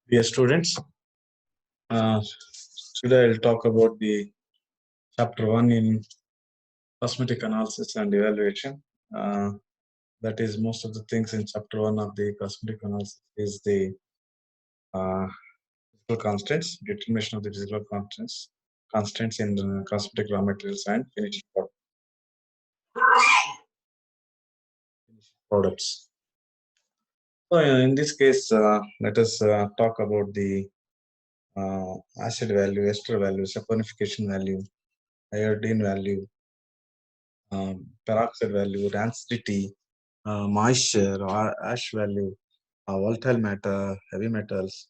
Dear students, uh, today I'll talk about the chapter 1 in cosmetic analysis and evaluation. That is, most of the things in chapter 1 of the cosmetic analysis is the physical constants, determination of the physical constants in cosmetic raw materials and finished products. So, in this case, let us talk about the acid value, ester value, saponification value, iodine value, peroxide value, rancidity, moisture, or ash value, volatile matter, heavy metals.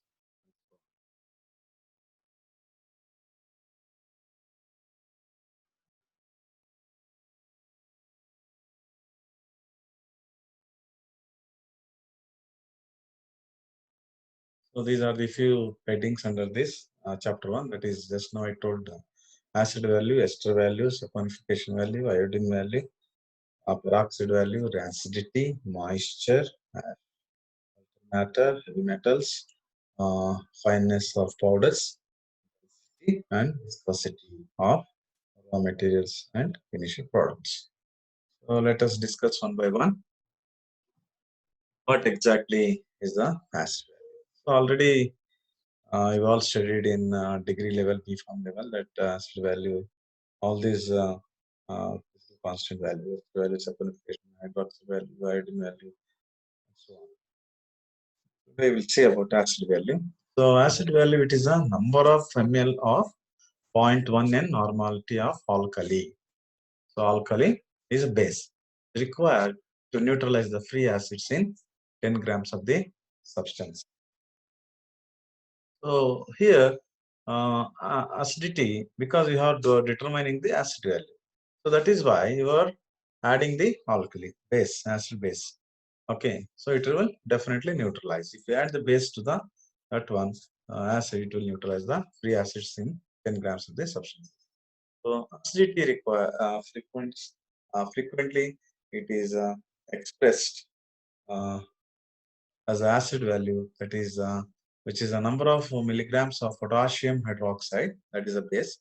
So these are the few headings under this chapter 1. That is, just now I told acid value, ester value, saponification value, iodine value, peroxide value, rancidity, moisture, matter, heavy metals, fineness of powders, and viscosity of raw materials and finished products. So let us discuss one by one. What exactly is the acid value? So already we've all studied in degree level, B Pharm level that acid value, all these constant values, saponification, hydroxide value, iodine value, and so on. Today we'll see about acid value. So acid value, it is a number of ml of 0.1 N normality of alkali. So alkali is a base required to neutralize the free acids in 10 grams of the substance. So here acidity, because you are determining the acid value. So that is why you are adding the alkali base, acid base. Okay, so it will definitely neutralize. If you add the base to the that one acid, it will neutralize the free acids in 10 grams of the substance. So acidity require frequently it is expressed uh, as acid value, that is which is a number of milligrams of potassium hydroxide, that is a base,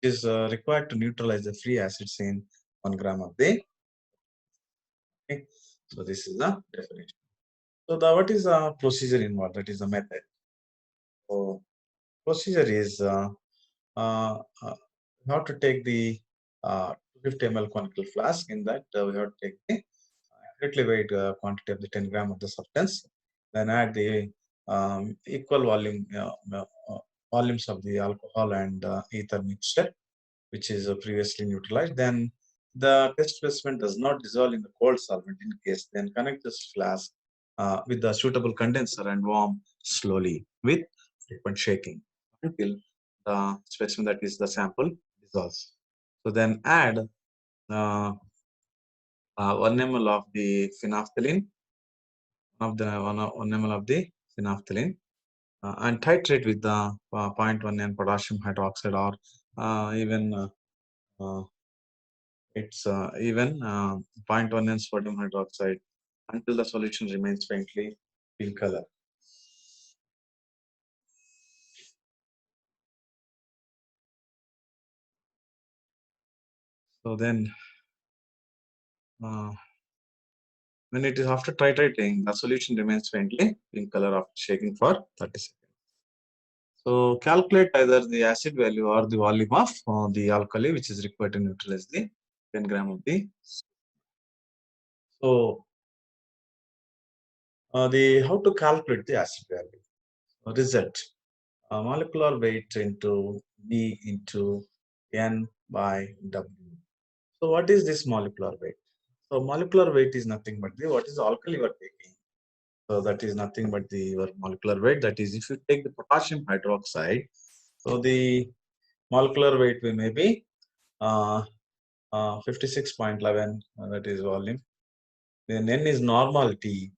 is required to neutralize the free acids in 1 gram of the. Okay. So this is the definition. So the what is the procedure involved? That is the method. So procedure is uh, we have to take the 250 ml conical flask. In that we have to take the accurately weighed quantity of the 10 gram of the substance, then add the equal volumes of the alcohol and ether mixture, which is previously neutralized. Then the test specimen does not dissolve in the cold solvent. In case, then connect this flask with the suitable condenser and warm slowly with frequent shaking until the specimen, that is the sample, dissolves. So then add uh, 1 ml of the phenolphthalein, one ml of the phenolphthalein, and titrate with the 0.1 N potassium hydroxide, or even uh, it's even 0.1 N sodium hydroxide until the solution remains faintly pink color. So then when it is after titrating, the solution remains faintly pink color after shaking for 30 seconds. So calculate either the acid value or the volume of the alkali which is required to neutralize the 10 gram of the. So the how to calculate the acid value? Result molecular weight into B into N by W. So what is this molecular weight? So molecular weight is nothing but the what is the alkali you are taking. So that is nothing but the your molecular weight. That is, if you take the potassium hydroxide, so the molecular weight will may be 56.11. That is volume. Then N is normality.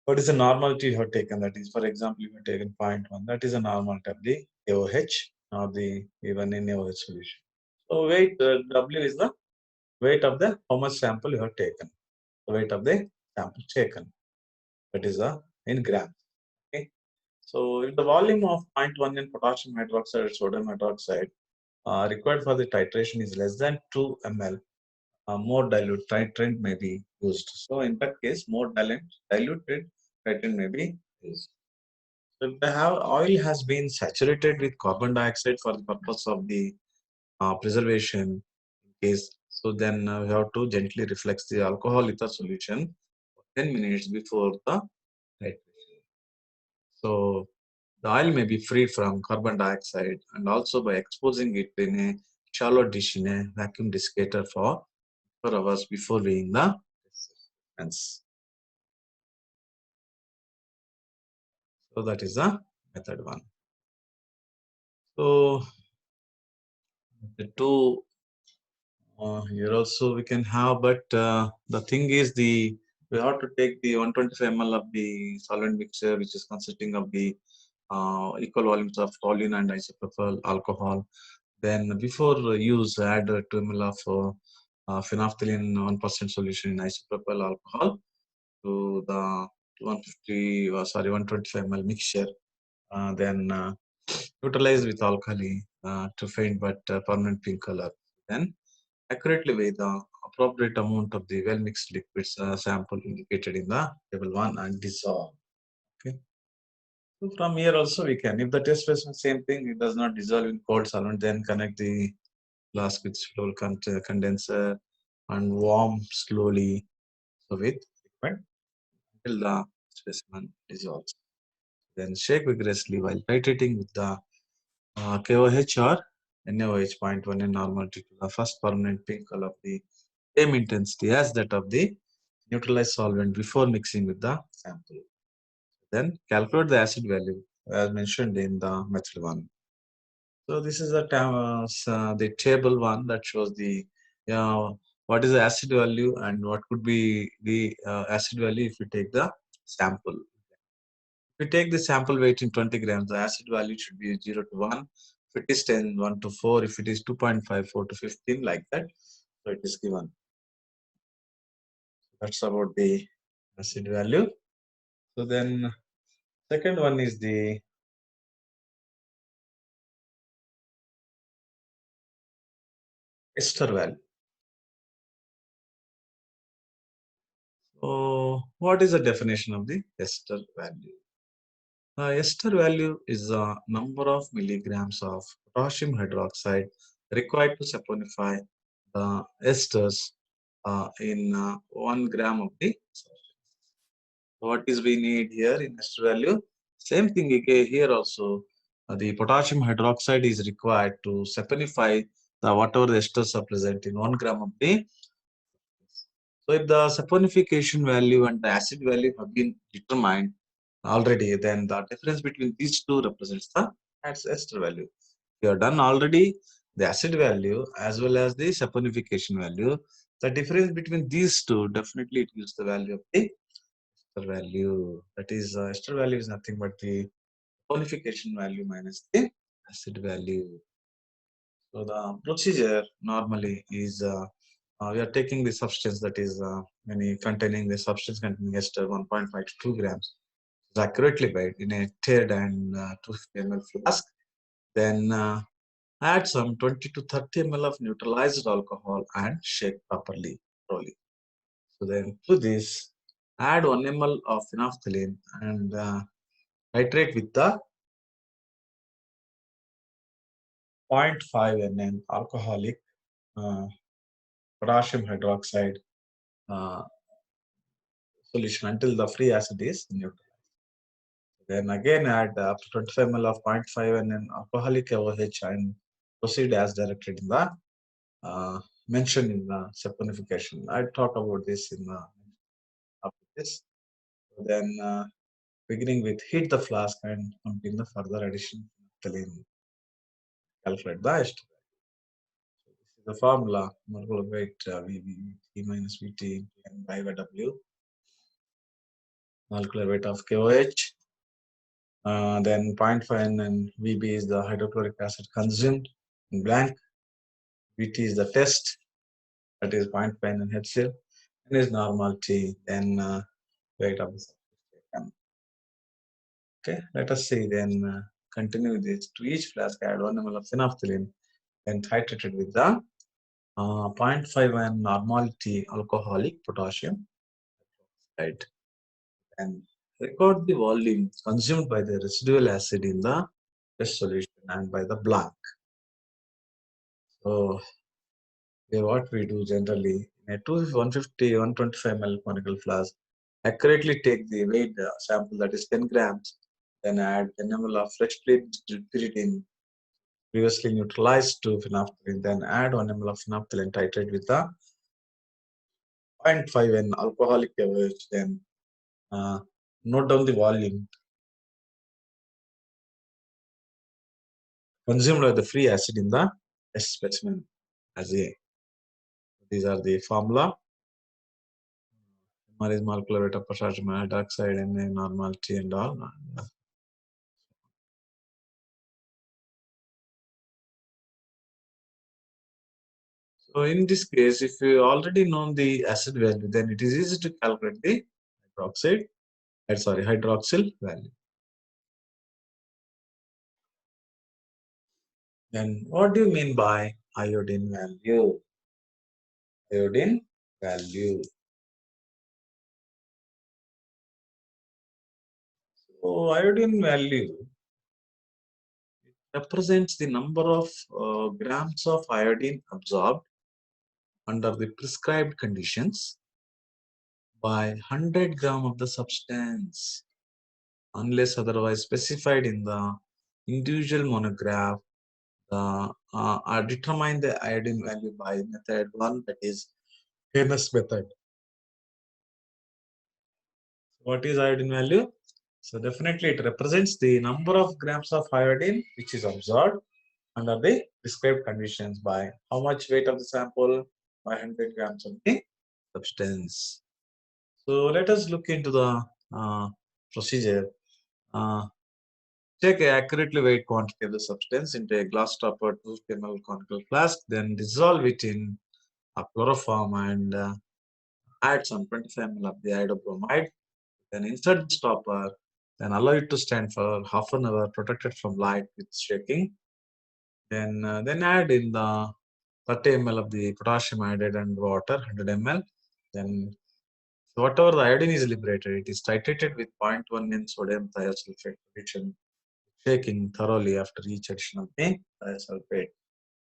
What is the normality you have taken? That is, for example, you have taken 0.1. That is a normality of the AOH or the even in AOH solution. So weight W is the weight of the how much sample you have taken. The weight of the sample taken. That is in grams. So if the volume of 0.1 in potassium hydroxide or sodium hydroxide required for the titration is less than 2 ml, more dilute titrant may be used. So in that case, more diluted titrant may be used. So if the oil has been saturated with carbon dioxide for the purpose of the preservation case, so then we have to gently reflux the alcohol ether solution 10 minutes before the titration. So the oil may be freed from carbon dioxide and also by exposing it in a shallow dish in a vacuum desiccator for 4 hours before weighing the ends. So that is the method one. So the two here also we can have, but the thing is we have to take the 125 ml of the solvent mixture, which is consisting of the equal volumes of toluene and isopropyl alcohol. Then before use, add 2 ml of phenolphthalein 1% solution in isopropyl alcohol to the 125 ml mixture. Then neutralize with alkali to faint but permanent pink color. Then accurately weigh the appropriate amount of the well-mixed liquids sample indicated in the table 1 and dissolve. Okay. So from here also we can, if the test specimen same thing, it does not dissolve in cold solvent, then connect the flask with slow condenser and warm slowly so with liquid until the specimen dissolves. Then shake vigorously while titrating with the KOH or NaOH 0.1 in normality to the first permanent pink color of the same intensity as that of the neutralized solvent before mixing with the sample. Then calculate the acid value as mentioned in the method 1. So this is the table 1 that shows the what is the acid value and what could be the acid value if we take the sample. If we take the sample weight in 20 grams, the acid value should be 0 to 1. If it is 10, 1 to 4. If it is 2.5, 4 to 15, like that. So it is given. That's about the acid value. So then second one is the ester value. So what is the definition of the ester value? Ester value is the number of milligrams of potassium hydroxide required to saponify the esters in 1 gram of the solvent. What is we need here in ester value? Same thing again here also. The potassium hydroxide is required to saponify the whatever the esters are present in 1 gram of the. So if the saponification value and the acid value have been determined already, then the difference between these two represents the ester value. We have done already the acid value as well as the saponification value. The difference between these two, definitely it gives the value of the ester value. That is, ester value is nothing but the saponification value minus the acid value. So the procedure normally is we are taking the substance that is containing the substance containing ester 1.5 to 2 grams is accurately weighed in a tiered and 250 ml flask. Then add some 20 to 30 ml of neutralized alcohol and shake properly, slowly. So then to this, add 1 ml of phenolphthalein and titrate with the 0.5 nn alcoholic uh, potassium hydroxide uh, solution until the free acid is neutralized. Then again add up to 25 ml of 0.5 nn alcoholic OH and proceed as directed in the mentioned in the saponification. I talk about this in the after this. Then beginning with heat the flask and continue the further addition of ethylene. Calculate the ester. So this is the formula molecular weight T minus Vt and by W. Molecular weight of KOH. Then 0.5 and VB is the hydrochloric acid consumed in blank. VT is the test, that is 0.5 and HCl, and is normal T. Then weight of the substance taken. Okay, let us see then. Continue with this. To each flask, add 1 ml of phenolphthalein and titrate it with the 0.5 and normality alcoholic potassium, right? And record the volume consumed by the residual acid in the test solution and by the blank. So here what we do generally in a 150 125 ml conical flask, accurately take the weight sample, that is 10 grams, then add 10 ml of freshly pyridine previously neutralized to phenolphthalein, then add 1 ml of phenolphthalein, titrate with the 0.5 and alcoholic beverage, then note down the volume consumed by the free acid in the test specimen as a. These are the formula. One is molecular weight of potassium hydroxide and then normality and all. So in this case, if you already know the acid value, then it is easy to calculate the hydroxide, hydroxyl value. Then what do you mean by iodine value? Iodine value. So iodine value represents the number of grams of iodine absorbed under the prescribed conditions by 100 gram of the substance, unless otherwise specified in the individual monograph. Determine the iodine value by method 1, that is Hennes method. What is iodine value? So definitely it represents the number of grams of iodine which is absorbed under the prescribed conditions by how much weight of the sample? By 100 grams of the substance. So let us look into the procedure. Uh, Take a accurately weighed quantity of the substance into a glass topper 250 ml conical flask, then dissolve it in a chloroform and add some 25 ml of the iodobromide. Then insert the stopper, then allow it to stand for half an hour protected from light with shaking. Then add in the 30 ml of the potassium iodide and water, 100 ml. Then whatever the iodine is liberated, it is titrated with 0.1 in sodium thiosulfate solution, shaking thoroughly after each addition of the thiosulfate.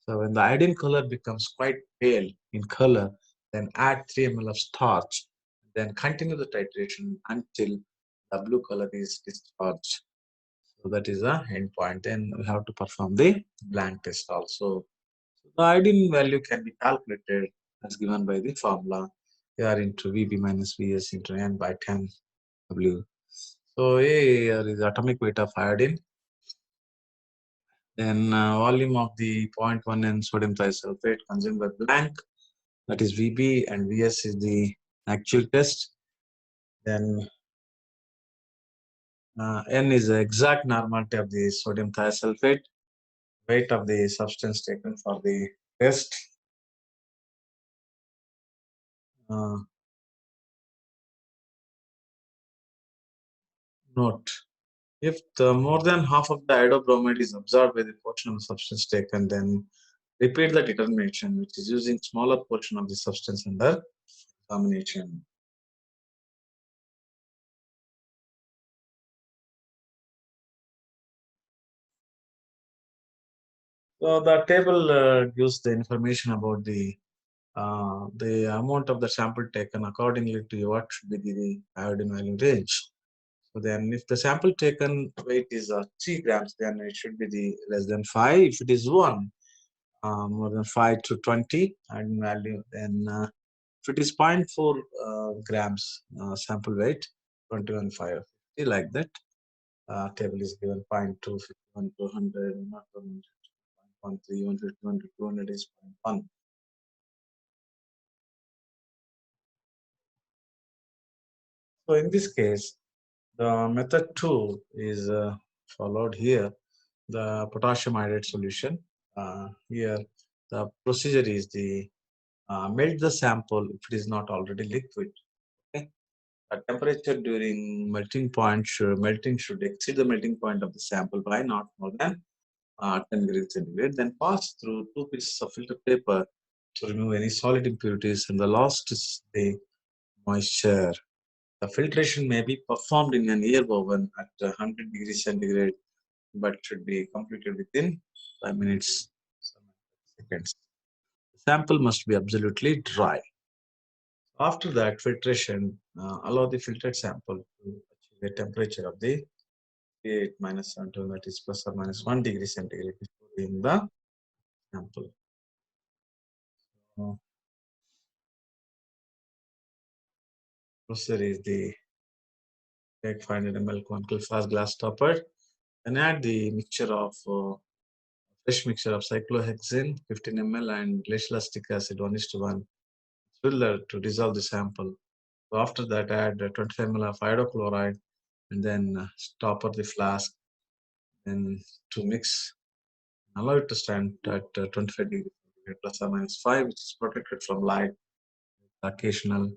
So when the iodine color becomes quite pale in color, then add 3 ml of starch. Then continue the titration until the blue color is discharged. So that is the end point. Then we have to perform the blank test also. The iodine value can be calculated as given by the formula R into Vb minus Vs into N by 10 W. So A here is atomic weight of iodine. Then volume of the 0.1 N sodium thiosulfate consumed by blank, that is Vb, and Vs is the actual test. Then N is the exact normality of the sodium thiosulfate, weight of the substance taken for the test. Note, if more than half of the iodobromide is absorbed by the portion of the substance taken, then repeat the determination, which is using smaller portion of the substance under examination. So the table gives the information about the amount of the sample taken accordingly to what should be the iodine value range. So then if the sample taken weight is 3 grams, then it should be the less than 5. If it is 1, more than 5 to 20 iodine value, then if it is 0.4 grams sample weight, 21.5, like that. Table is given 0.2, 51, 200, 1.3, 150, 200 is 0.1. So in this case, the method 2 is followed here. The potassium iodide solution. Here, the procedure is the melt the sample if it is not already liquid. Okay? temperature during melting should exceed the melting point of the sample by not more than 10 degrees centigrade. Then pass through 2 pieces of filter paper to remove any solid impurities. And the last is the moisture. The filtration may be performed in an air oven at 100 degrees centigrade, but should be completed within 5 minutes, seconds. The sample must be absolutely dry. After that filtration, allow the filtered sample to achieve a temperature of the 38 minus 72, that is plus or minus 1 degree centigrade before in the sample. Procedure is the take 500 ml conical flask glass topper and add the mixture of fresh mixture of cyclohexane 15 ml and glacial acid 1:1 swirler to dissolve the sample. So after that, add 25 ml of hydrochloride and then stopper the flask and to mix. Allow it to stand at 25 degrees plus or minus 5, which is protected from light, occasional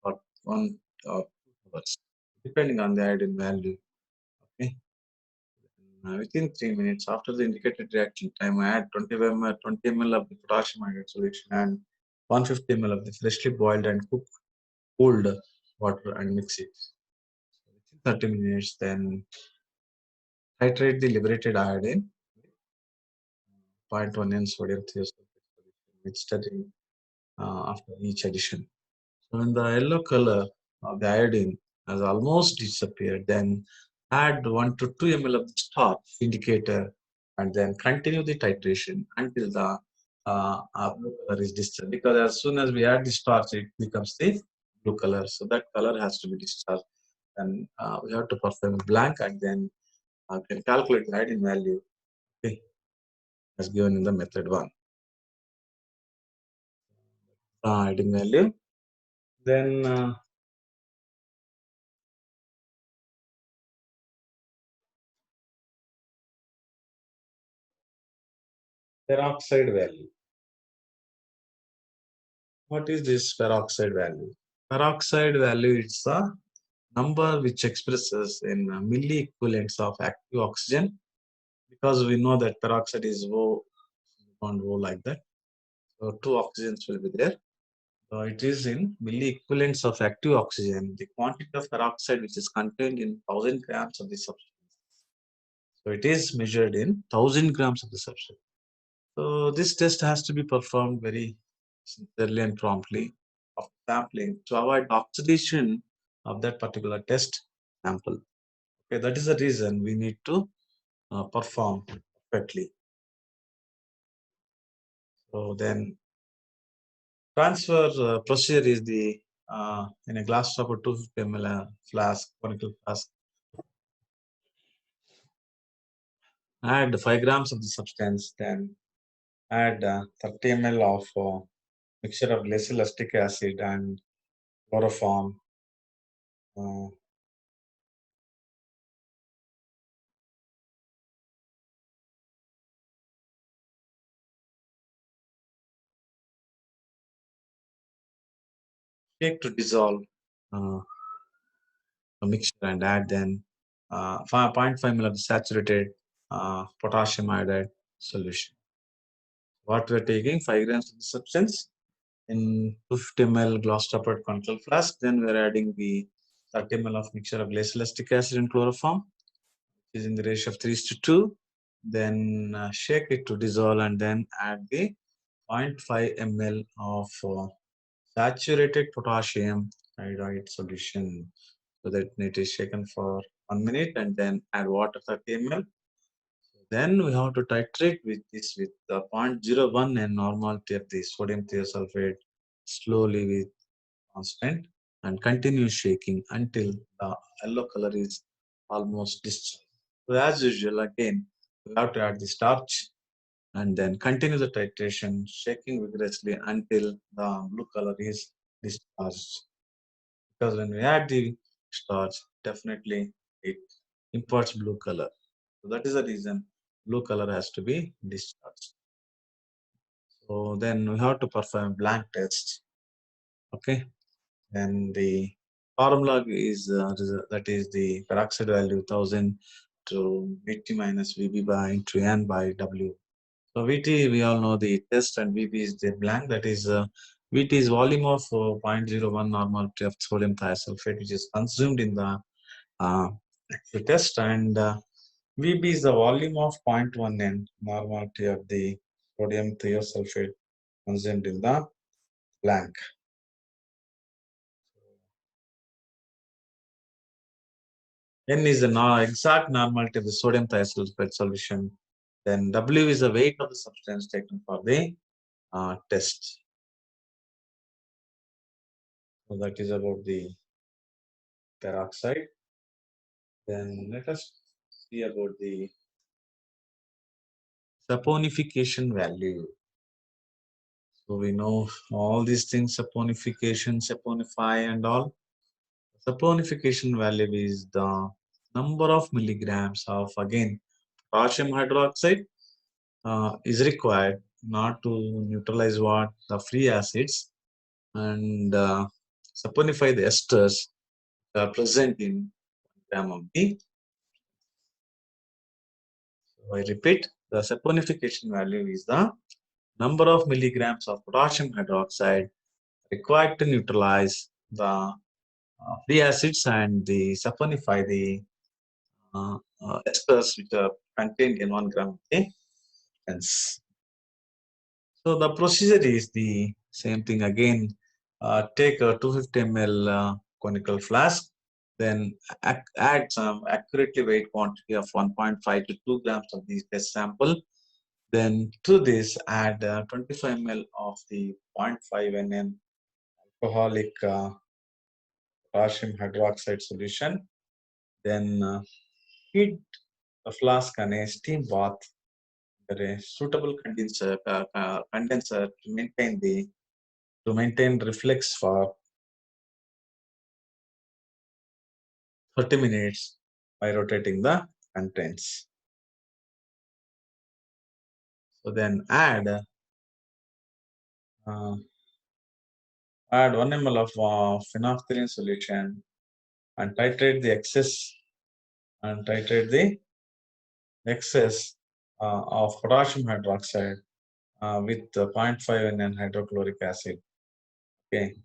for 1 or 2 hours, depending on the iodine value. Okay. Within 3 minutes after the indicated reaction time, add 20 ml of the potassium iodide solution and 150 ml of the freshly boiled and cooled water and mix it. So within 30 minutes, then titrate the liberated iodine, 0.1 n sodium thiosulfate solution with stirring after each addition. So when the yellow color of the iodine has almost disappeared, then add 1 to 2 ml of the starch indicator and then continue the titration until the blue color is discharged. Because as soon as we add the starch, it becomes the blue color. So that color has to be discharged. And we have to perform blank and then can calculate the iodine value, okay, as given in the method 1. Iodine value. Then peroxide value. What is this peroxide value? Peroxide value is the number which expresses in milli-equivalents of active oxygen, because we know that peroxide is O, bond O like that. So 2 oxygens will be there. So it is in milli-equivalents of active oxygen, the quantity of peroxide which is contained in 1000 grams of the substance. So it is measured in 1000 grams of the substance. So this test has to be performed very sincerely and promptly of sampling to avoid oxidation of that particular test sample. Okay, that is the reason we need to perform perfectly. So then transfer procedure is the in a glass top or 250 ml flask, conical flask. Add 5 grams of the substance, then add 30 ml of mixture of glacial acid and chloroform. Uh, Take to dissolve a mixture and add then 5.5 ml of saturated potassium iodide solution. What we're taking 5 grams of the substance in 250 ml glass toppered conical flask. Then we're adding the 30 ml of mixture of glacial acid and chloroform, which is in the ratio of 3:2. Then shake it to dissolve and then add the 0.5 ml of saturated potassium iodide solution. So that it is shaken for 1 minute and then add water 30 ml. Then we have to titrate with this with the 0.01 and normality of the sodium thiosulfate slowly with constant and continue shaking until the yellow color is almost discharged. So as usual, again, we have to add the starch and then continue the titration, shaking vigorously until the blue color is discharged. Because when we add the starch, definitely it imparts blue color. So that is the reason blue color has to be discharged. So then we have to perform blank test. Okay. Then the formula is that is the peroxide value 1000 to Vt minus Vb by into N by W. So Vt, we all know the test, and Vb is the blank. That is Vt is volume of 0.01 normality of sodium thiosulfate, which is consumed in the uh, test, and Vb is the volume of 0.1 N normality of the sodium thiosulfate consumed in the blank. N is the exact normality of the sodium thiosulfate solution. Then W is the weight of the substance taken for the test. So that is about the peroxide. Then let us see about the saponification value. So we know all these things: saponification, saponify, and all. Saponification value is the number of milligrams of, again, potassium hydroxide is required not to neutralize what the free acids and saponify the esters that are present in 1 gram of the. So I repeat, the saponification value is the number of milligrams of potassium hydroxide required to neutralize the free acids and the saponify the esters which are contained in 1 gram of the hence. So the procedure is the same thing again. Take a 250 ml conical flask, then add some accurately weighed quantity of 1.5 to 2 grams of the test sample. Then to this add 25 ml of the 0.5 nm alcoholic potassium hydroxide solution. Then heat the flask on a steam bath under a suitable condenser to maintain reflex for 30 minutes by rotating the contents. So then uh, add 1 ml of phenolphthalein solution and titrate the excess of potassium hydroxide with 0.5 N hydrochloric acid. Okay, this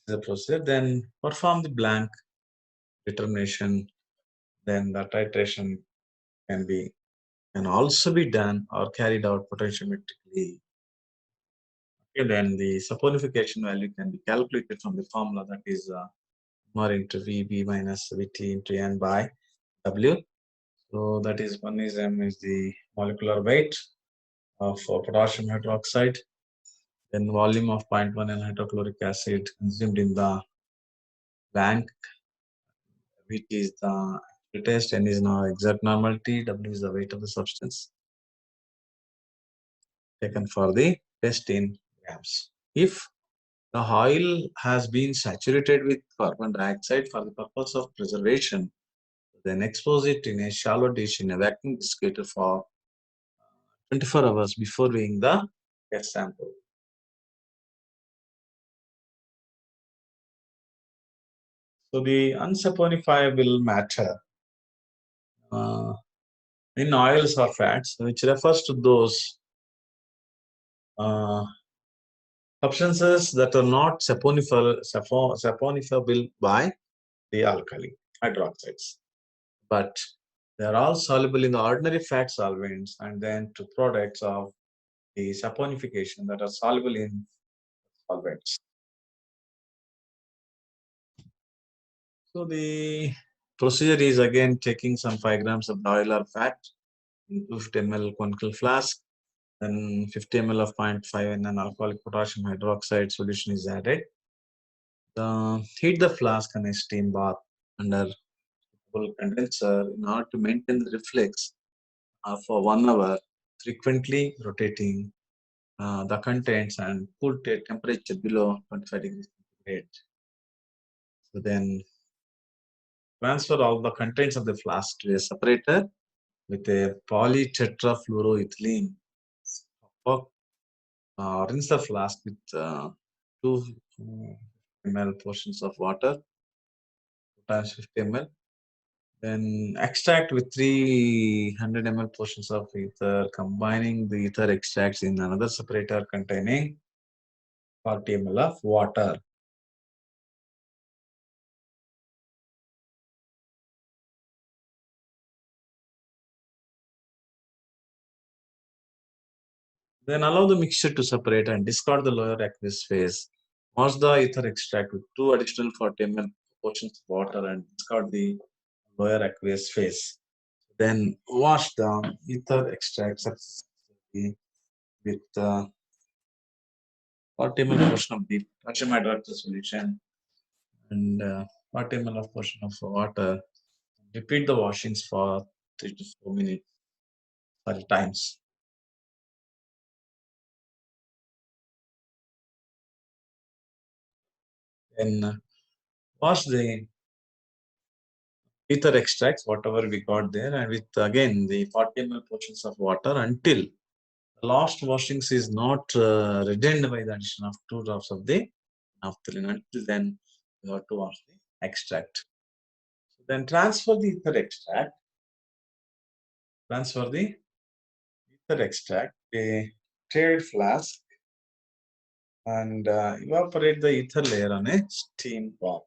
is the procedure. Then perform the blank determination. Then the titration can also be done or carried out potentiometrically. Okay, then the saponification value can be calculated from the formula, that is more into Vb minus Vt into N by W. So that is one is M is the molecular weight of potassium hydroxide, then volume of 0.1 N hydrochloric acid consumed in the blank, which is the test, N is now exact normality, W is the weight of the substance taken for the test in grams. If the oil has been saturated with carbon dioxide for the purpose of preservation, then expose it in a shallow dish in a vacuum desiccator for 24 hours before weighing the test sample. So the unsaponifiable matter uh, in oils or fats, which refers to those uh, substances that are not saponifable by the alkali hydroxides, but they are all soluble in the ordinary fat solvents and then to products of the saponification that are soluble in solvents. So the procedure is again taking some 5 grams of oil or fat in 250 ml conical flask, then 50 ml of 0.5 and an alcoholic potassium hydroxide solution is added. Heat the flask in a steam bath under full condenser in order to maintain the reflex for 1 hour, frequently rotating the contents and cool to a temperature below 25 degrees centigrade. So then transfer all the contents of the flask to a separator with a polytetrafluoroethylene. Rinse the flask with 2 ml portions of water, times 50 ml. Then extract with 300 ml portions of ether, combining the ether extracts in another separator containing 40 ml of water. Then allow the mixture to separate and discard the lower aqueous phase. Wash the ether extract with 2 additional 40 ml portions of water and discard the lower aqueous phase. Then wash the ether extract successively with 40 ml portion of the potassium hydroxide solution and 40 ml of portion of water. Repeat the washings for 3 to 4 minutes, sorry, times. Then wash the ether extracts, whatever we got there, and with again the 40 ml portions of water until the last washings is not reddened by the addition of 2 drops of the naphthalene. Until then, you have to wash the extract. So then transfer the ether extract. Transfer the ether extract, a trade flask, and evaporate the ether layer on a steam pot.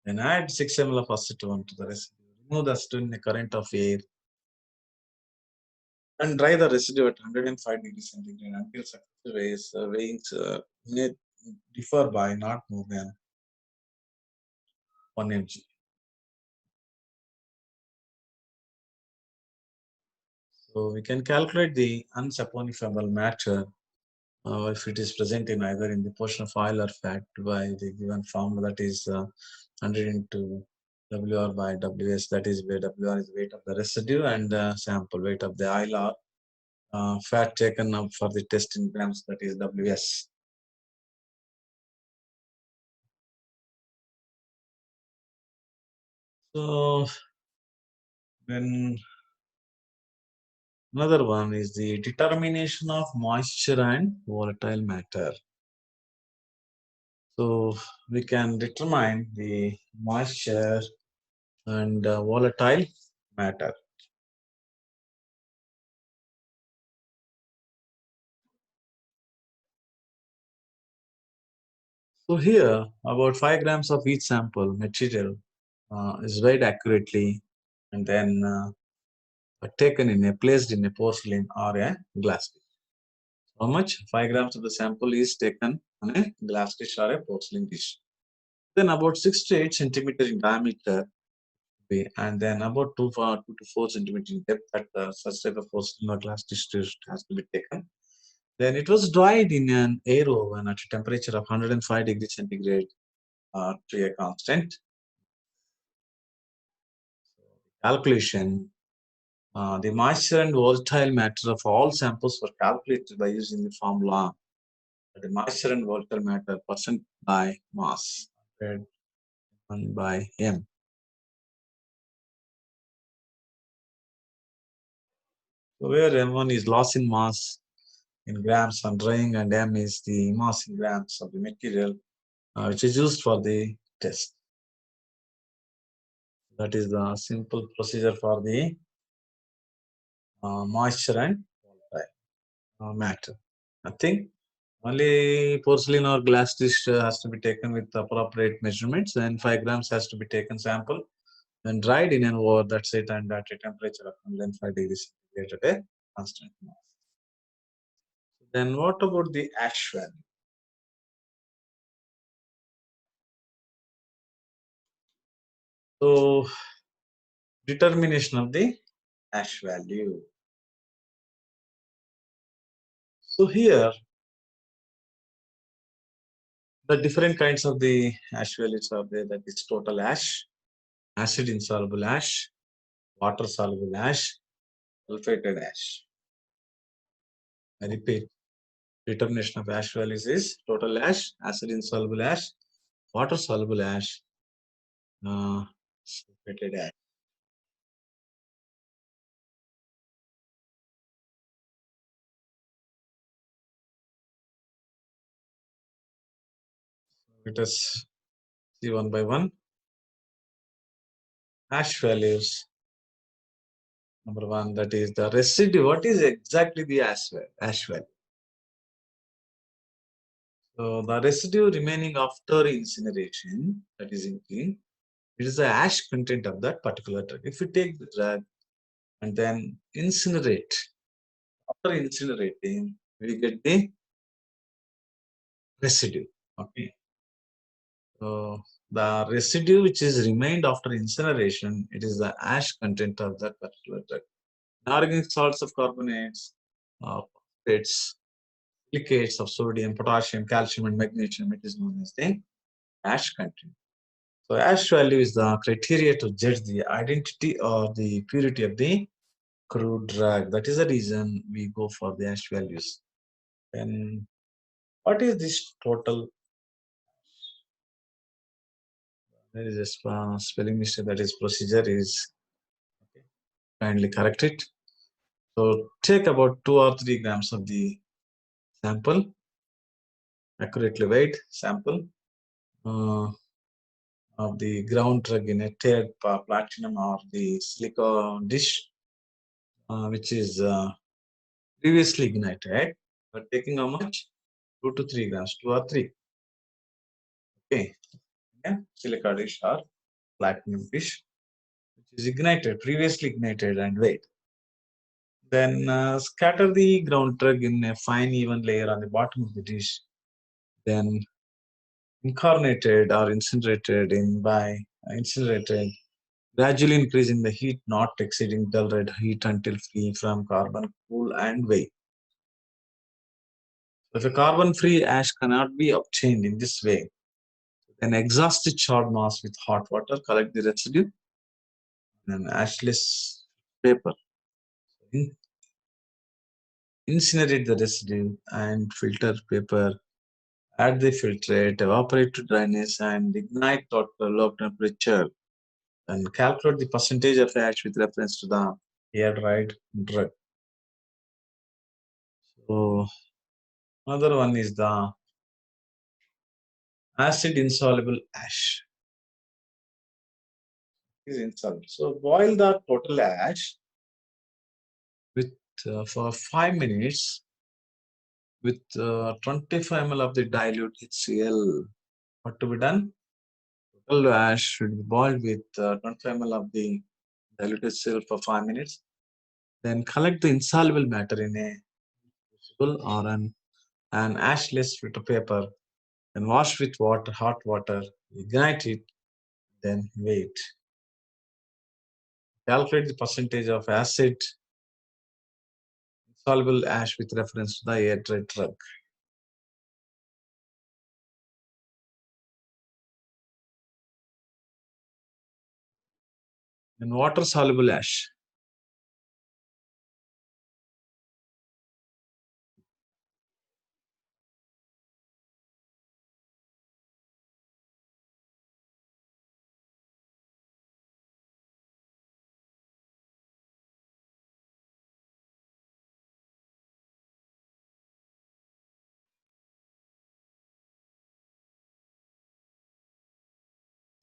Then add 6 ml of acetone to the residue. Remove the acetone in a current of air and dry the residue at 105 degrees centigrade until successive weighings may differ by not more than 1 mg. So we can calculate the unsaponifiable matter if it is present in either in the portion of oil or fat by the given formula, that is 100 into WR by WS, that is where WR is weight of the residue and sample weight of the oil or fat taken up for the test in grams, that is WS. So then another one is the determination of moisture and volatile matter. So we can determine the moisture and volatile matter. So here, about 5 grams of each sample material is weighed accurately and then taken in a placed in a porcelain or a glass dish. How much? 5 grams of the sample is taken on a glass dish or a porcelain dish. Then about 6 to 8 centimeter in diameter, and then about 2 to 4 centimeter in depth at such type of porcelain or glass dish has to be taken. Then it was dried in an air oven at a temperature of 105 degrees centigrade to a constant. Calculation. The moisture and volatile matter of all samples were calculated by using the formula. The moisture and volatile matter percent by mass, 1 by m. So where m1 is loss in mass in grams on drying and m is the mass in grams of the material which is used for the test. That is the simple procedure for the moisture and volatile matter. Nothing. Only porcelain or glass dish has to be taken with appropriate measurements, and 5 grams has to be taken sample and dried in an oven. That's it, and at a temperature of 105 degrees centigrade at a constant mass. Then what about the ash value? So determination of the ash value. So here the different kinds of the ash values are there. That is total ash, acid insoluble ash, water soluble ash, sulfated ash. I repeat, determination of ash values is total ash, acid insoluble ash, water soluble ash, sulfated ash. Let us see one by one. Ash values. Number one, that is the residue. What is exactly the ash value? So the residue remaining after incineration, that is inking, it is the ash content of that particular drug. If you take the drug and then incinerate, after incinerating, we get the residue. Okay. So the residue which is remained after incineration, it is the ash content of that particular drug. Organic salts of carbonates, phosphates, silicates of sodium, potassium, calcium, and magnesium, it is known as the ash content. So ash value is the criteria to judge the identity or the purity of the crude drug. That is the reason we go for the ash values. And what is this total? There is a spelling mistake, that is procedure is, okay, kindly correct it. So take about 2 or 3 grams of the sample, accurately weighed sample of the ground drug in a tiered platinum or the silicon dish, which is previously ignited. But taking how much? 2 to 3 grams, 2 or 3. Okay, yeah, silica dish or platinum dish, which is ignited, previously ignited and weighed. Then scatter the ground drug in a fine even layer on the bottom of the dish. Then incarnated or incinerated incinerated, gradually increasing the heat, not exceeding dull red heat until free from carbon, cool and weigh. If a carbon-free ash cannot be obtained in this way, then exhaust the charred mass with hot water, collect the residue, and ashless paper. Incinerate the residue and filter paper. Add the filtrate, evaporate to dryness, and ignite at low temperature. And calculate the percentage of ash with reference to the air-dried drug. So another one is the acid insoluble ash. Is insoluble. So boil the total ash with for 5 minutes with 25 ml of the dilute HCl. What to be done? Total ash should be boiled with 25 ml of the dilute HCl for 5 minutes. Then collect the insoluble matter in a crucible or an ashless filter paper. Then wash with water, hot water, ignite it, then wait. Calculate the percentage of acid insoluble ash with reference to the air-dried drug. And water-soluble ash.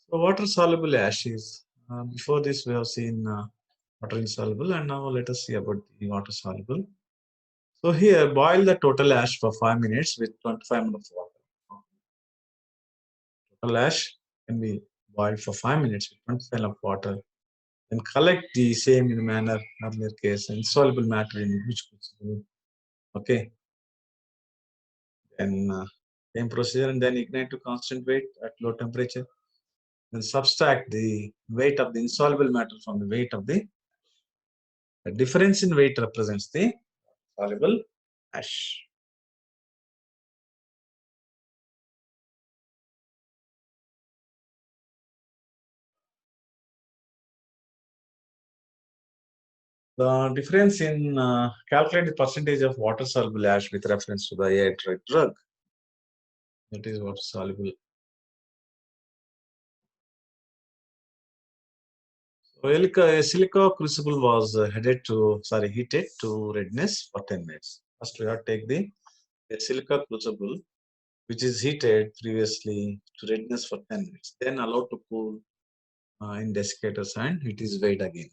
So water-soluble ash is, before this we have seen water insoluble, and now let us see about the water-soluble. So here, boil the total ash for 5 minutes with 25 ml of water. Total ash can be boiled for 5 minutes with 25 ml of water. Then collect the same in manner earlier case, insoluble matter in which crucible. Okay. Then same procedure, and then ignite to constant weight at low temperature. Then subtract the weight of the insoluble matter from the weight of the difference in weight represents the soluble ash. The difference in calculate the percentage of water soluble ash with reference to the air-dried drug. That is water soluble. So a silica crucible was heated to redness for 10 minutes. First we have to take the silica crucible which is heated previously to readiness for 10 minutes, then allowed to cool in desiccators and it is weighed again.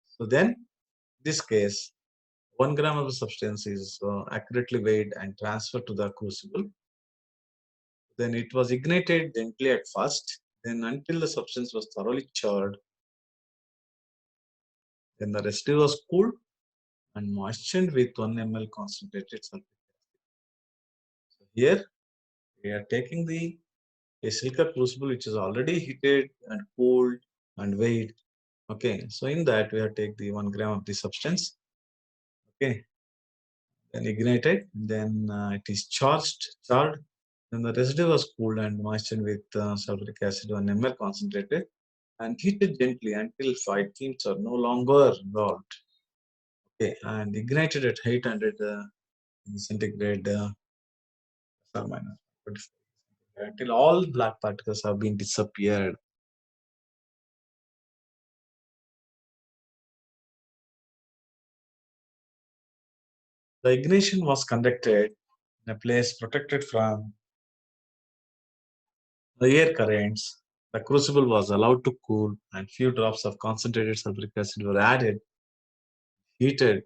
So then, in this case, 1 gram of the substance is accurately weighed and transferred to the crucible. Then it was ignited gently at first, then until the substance was thoroughly charred. Then the residue was cooled and moistened with 1 ml concentrated sulfuric acid. So here we are taking the a silica crucible which is already heated and cooled and weighed. Okay, so in that we have take the 1 gram of the substance. Okay, then ignited, then it is charred. Then the residue was cooled and moistened with sulfuric acid 1 ml concentrated and heated gently until 5 fumes are no longer involved. Okay, and ignited at 800 centigrade or minus 45 until all black particles have been disappeared. The ignition was conducted in a place protected from the air currents. The crucible was allowed to cool and few drops of concentrated sulfuric acid were added, heated,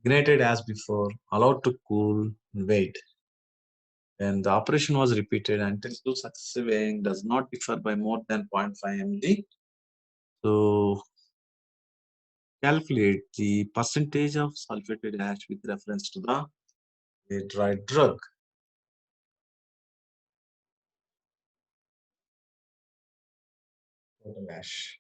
ignited as before, allowed to cool and wait. And the operation was repeated until two successive weighing does not differ by more than 0.5 mg. So calculate the percentage of sulfated ash with reference to the dry drug. Total ash.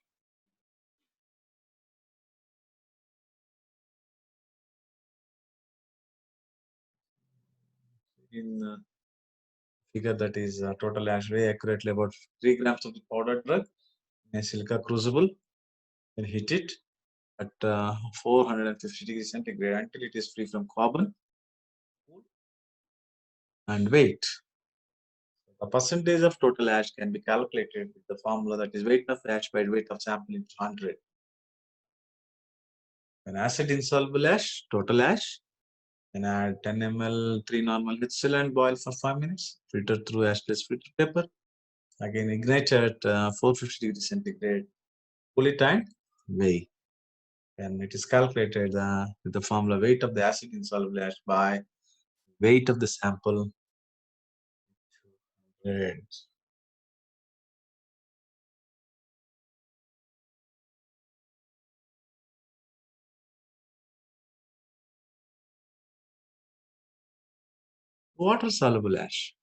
In figure that is total ash weigh accurately about 3 grams of the powdered drug in a silica crucible and heat it at 450 degrees centigrade until it is free from carbon and weight. The percentage of total ash can be calculated with the formula that is weight of ash by weight of sample into 100. An acid insoluble ash, total ash, and add 10 ml 3 normal HCl and boil for 5 minutes. Filter through ashless filter paper. Again ignite at 450 degrees centigrade. Cool it and weigh. And it is calculated with the formula weight of the acid insoluble ash by weight of the sample. Water soluble ash.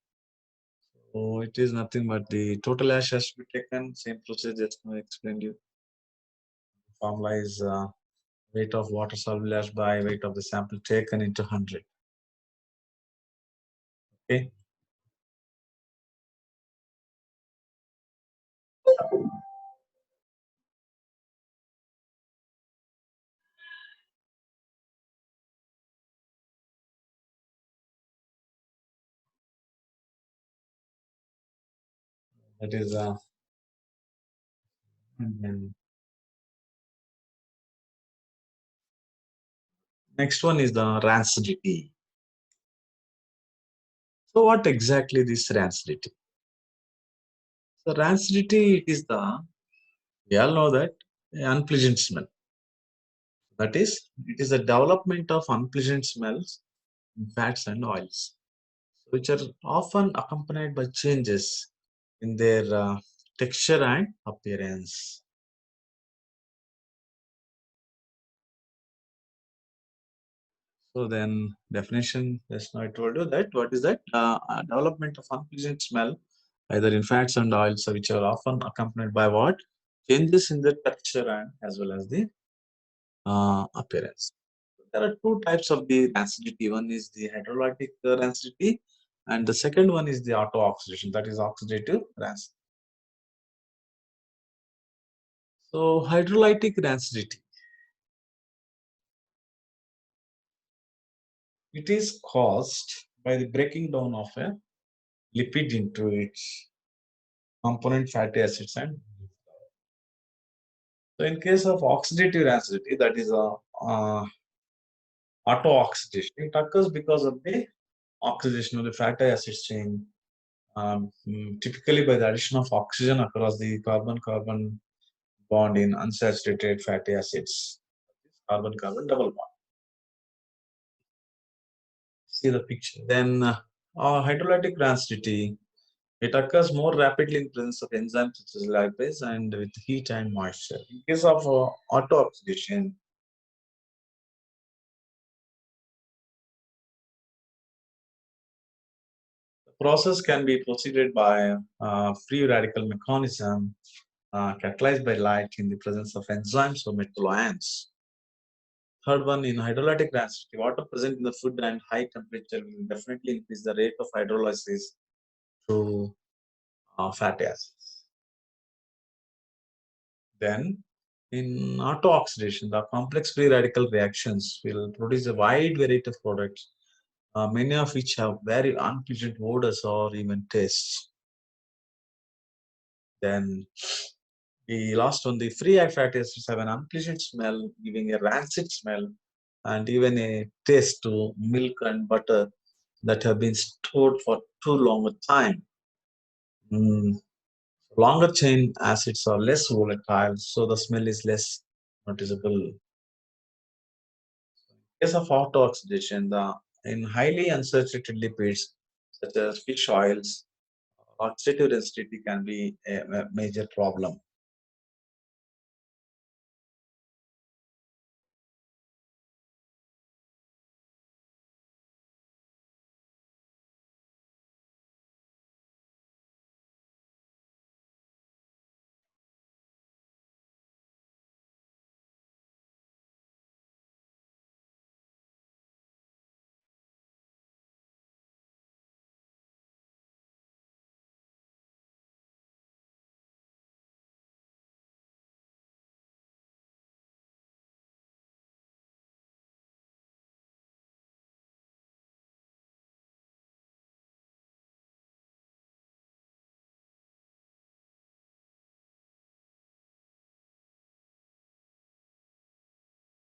So it is nothing but the total ash has to be taken. Same process just now I explained you. Formula is weight of water soluble ash by weight of the sample taken into 100. Okay. That is and then next one is the rancidity. So what exactly this rancidity? So rancidity it is we all know that unpleasant smell. That is, it is a development of unpleasant smells in fats and oils, which are often accompanied by changes in their texture and appearance. So then definition, just now I told you that what is that? Development of unpleasant smell either in fats and oils which are often accompanied by what? Changes in the texture and as well as the appearance. There are two types of the rancidity. One is the hydrolytic rancidity and the second one is the auto-oxidation, that is oxidative rancidity. So hydrolytic rancidity, it is caused by the breaking down of a lipid into its component fatty acids and so in case of oxidative rancidity, that is a auto-oxidation, it occurs because of the oxidation of the fatty acid chain, typically by the addition of oxygen across the carbon-carbon bond in unsaturated fatty acids. Carbon-carbon double bond. See the picture. Then hydrolytic rancidity. It occurs more rapidly in presence of enzymes such as lipase and with heat and moisture. In case of auto-oxidation, the process can be proceeded by free radical mechanism catalyzed by light in the presence of enzymes or metal ions. Third one, in hydrolytic rancidity, water present in the food and high temperature will definitely increase the rate of hydrolysis to fatty acids. Then, in auto-oxidation, the complex free radical reactions will produce a wide variety of products, many of which have very unpleasant odors or even tastes. Then, the last one, the free fatty acids have an unpleasant smell, giving a rancid smell and even a taste to milk and butter that have been stored for too long a time. Longer chain acids are less volatile, so the smell is less noticeable. In case of auto-oxidation, in highly unsaturated lipids, such as fish oils, oxidative density can be a major problem.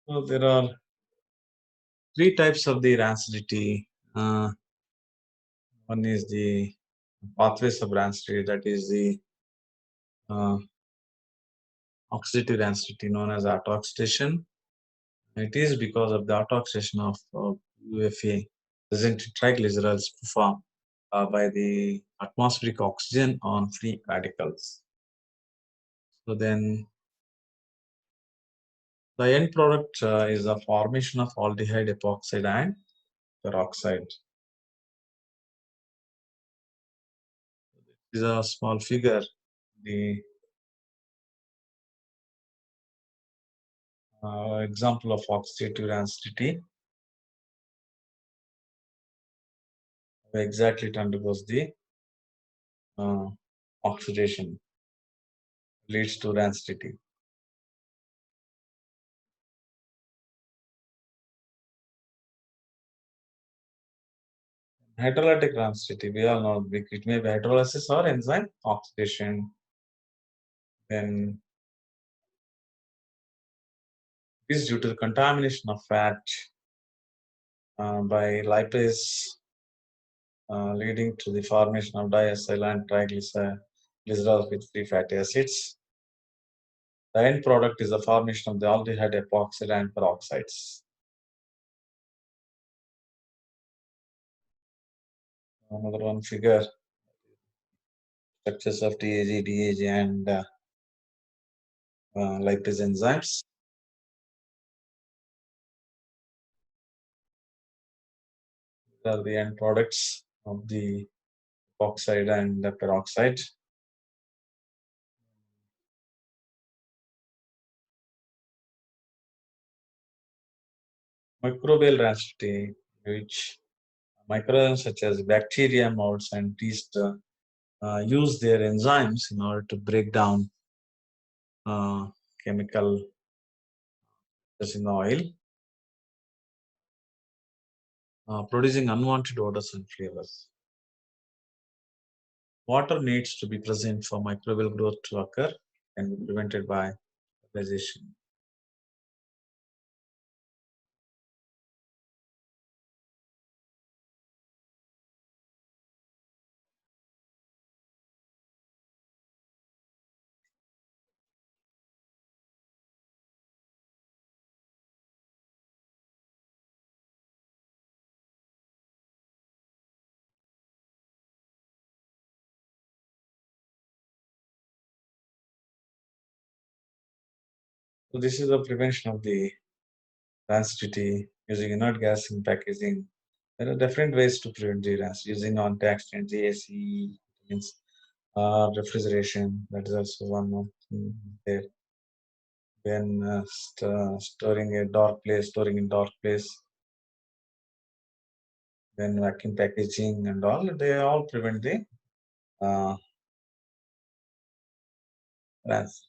So there are three types of the rancidity. One is the pathways of rancidity, that is the uh, oxidative rancidity known as auto-oxidation. It is because of the auto-oxidation of UFA present in triglycerides performed by the atmospheric oxygen on free radicals. So then the end product is the formation of aldehyde, epoxide and peroxide. This is a small figure. The example of oxidative rancidity, exactly it undergoes the uh, oxidation, leads to rancidity. Hydrolytic rancidity, we all know it may be hydrolysis or enzyme oxidation. Then this is due to the contamination of fat by lipase, leading to the formation of diacyl and triglycerols with free fatty acids. The end product is the formation of the aldehyde, epoxide and peroxides. Another one figure, structures of TAG, DAG and lipase enzymes. These are the end products of the epoxide and the peroxide. Microbial rancidity, which microorganisms such as bacteria, molds, and yeast use their enzymes in order to break down chemical in the oil, producing unwanted odors and flavors. Water needs to be present for microbial growth to occur and be prevented by sterilization. So this is the prevention of the rancidity using inert gas in packaging. There are different ways to prevent the rancidity using antioxidants, AC, means refrigeration. That is also one of there. Then storing a dark place, storing in dark place, then vacuum packaging and all. They all prevent the uh, rancidity.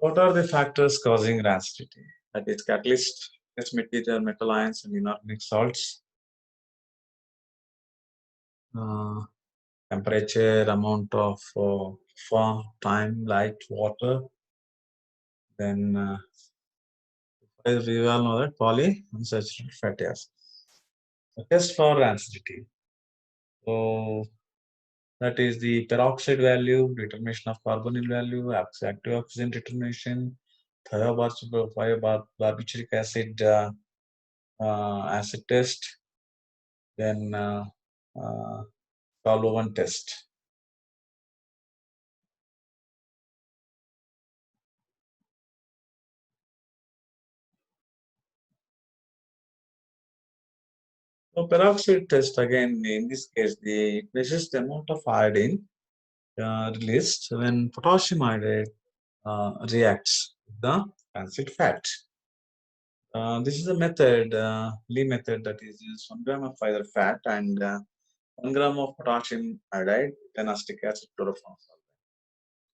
What are the factors causing rancidity? That is catalyst, test material, metal ions, and inorganic salts. Uh, Temperature, amount of time, light, water. Then we all know that polyunsaturated fatty acids. The test for rancidity. So that is the peroxide value, determination of carbonyl value, active oxygen determination, thiobarbituric acid acid test, then uh, solvent test. So peroxide test again, in this case, it measures the amount of iodine released when potassium iodide reacts with the rancid fat. This is a method, Lee method, that is used 1 gram of either fat and 1 gram of potassium iodide, then acetic acid, chloroform.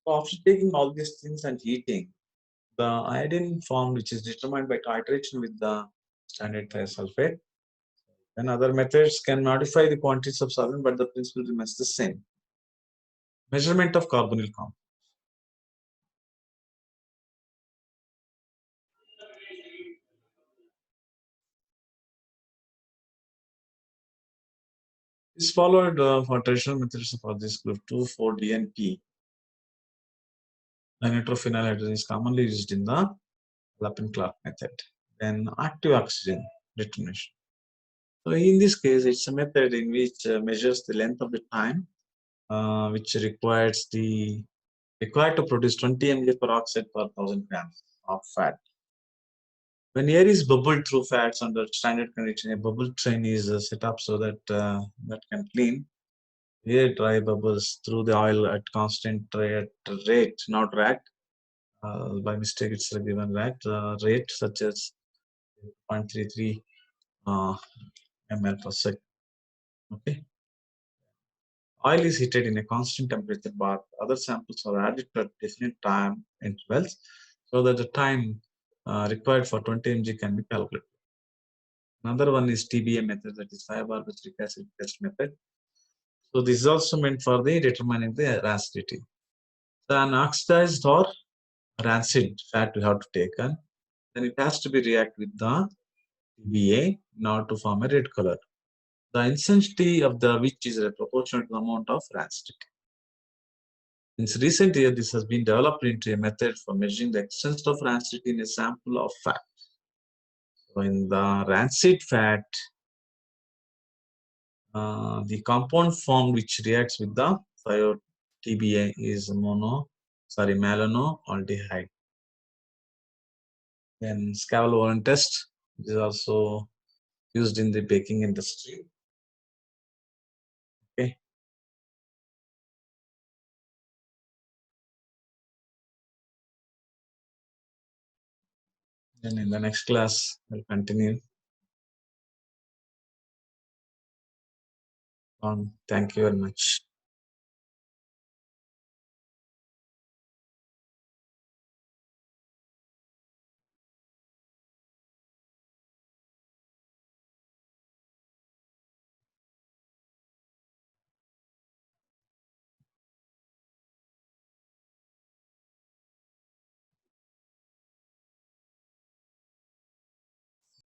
So after taking all these things and heating, the iodine formed, which is determined by titration with the standard thiosulfate. Then other methods can modify the quantities of solvent, but the principle remains the same. Measurement of carbonyl compound. This followed for traditional methods for this group 2, 4, D, and P. The nitrophenyl hydrogen is commonly used in the Lapin-Clark method. Then active oxygen determination. So in this case, it's a method in which measures the length of the time which required to produce 20 mg peroxide per 1000 grams of fat. When air is bubbled through fats under standard condition, a bubble train is set up so that that can clean air dry bubbles through the oil at constant rate, not rate. By mistake, it's a given rate such as 0.33 ml per second. Okay. Oil is heated in a constant temperature bath. Other samples are added at definite time intervals so that the time required for 20 mg can be calculated. Another one is TBA method, that is thiobarbituric acid test method. So this is also meant for the determining the rancidity. So an oxidized or rancid fat we have to take, and then it has to be react with the TBA in order to form a red color. The intensity of the which is proportional to the amount of rancidity. In recent years, this has been developed into a method for measuring the extent of rancidity in a sample of fat. So in the rancid fat, the compound formed which reacts with the TBA is malonaldehyde. Then Scavell test is also used in the baking industry. Okay. Then in the next class, we'll continue on. Thank you very much.